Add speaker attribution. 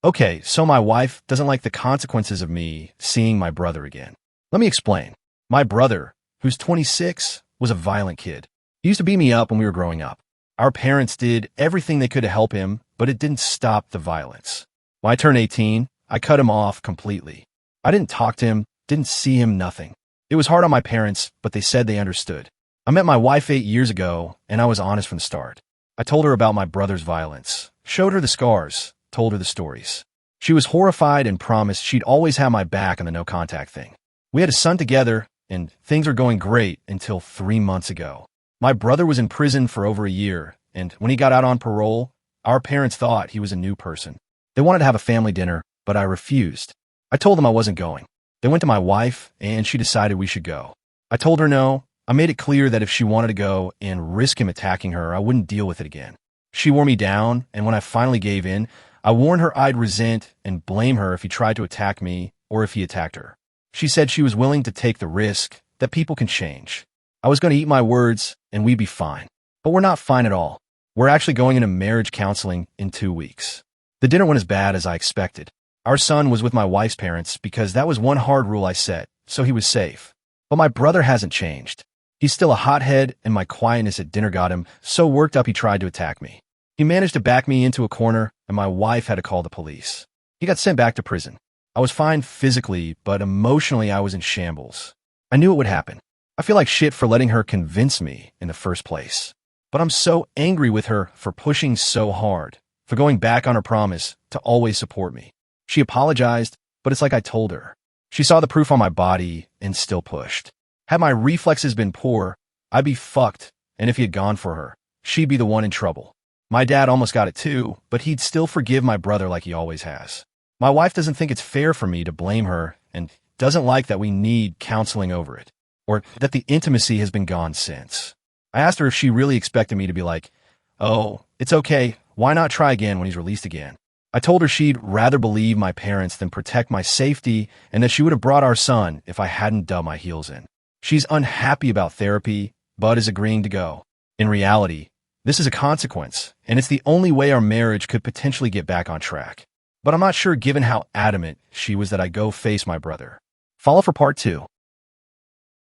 Speaker 1: Okay, so my wife doesn't like the consequences of me seeing my brother again. Let me explain. My brother, who's 26, was a violent kid. He used to beat me up when we were growing up. Our parents did everything they could to help him, but it didn't stop the violence. When I turned 18, I cut him off completely. I didn't talk to him, didn't see him, nothing. It was hard on my parents, but they said they understood. I met my wife 8 years ago, and I was honest from the start. I told her about my brother's violence, showed her the scars, told her the stories. She was horrified and promised she'd always have my back on the no-contact thing. We had a son together, and things were going great until 3 months ago. My brother was in prison for over a year, and when he got out on parole, our parents thought he was a new person. They wanted to have a family dinner, but I refused. I told them I wasn't going. They went to my wife, and she decided we should go. I told her no. I made it clear that if she wanted to go and risk him attacking her, I wouldn't deal with it again. She wore me down, and when I finally gave in, I warned her I'd resent and blame her if he tried to attack me or if he attacked her. She said she was willing to take the risk, that people can change. I was going to eat my words, and we'd be fine. But we're not fine at all. We're actually going into marriage counseling in 2 weeks. The dinner went as bad as I expected. Our son was with my wife's parents because that was one hard rule I set, so he was safe. But my brother hasn't changed. He's still a hothead, and my quietness at dinner got him so worked up he tried to attack me. He managed to back me into a corner, and my wife had to call the police. He got sent back to prison. I was fine physically, but emotionally I was in shambles. I knew it would happen. I feel like shit for letting her convince me in the first place. But I'm so angry with her for pushing so hard, for going back on her promise to always support me. She apologized, but it's like I told her. She saw the proof on my body and still pushed. Had my reflexes been poor, I'd be fucked, and if he had gone for her, she'd be the one in trouble. My dad almost got it too, but he'd still forgive my brother like he always has. My wife doesn't think it's fair for me to blame her and doesn't like that we need counseling over it, or that the intimacy has been gone since. I asked her if she really expected me to be like, oh, it's okay, why not try again when he's released again? I told her she'd rather believe my parents than protect my safety and that she would have brought our son if I hadn't dug my heels in. She's unhappy about therapy, but is agreeing to go. In reality, this is a consequence, and it's the only way our marriage could potentially get back on track. But I'm not sure given how adamant she was that I go face my brother. Follow for part 2.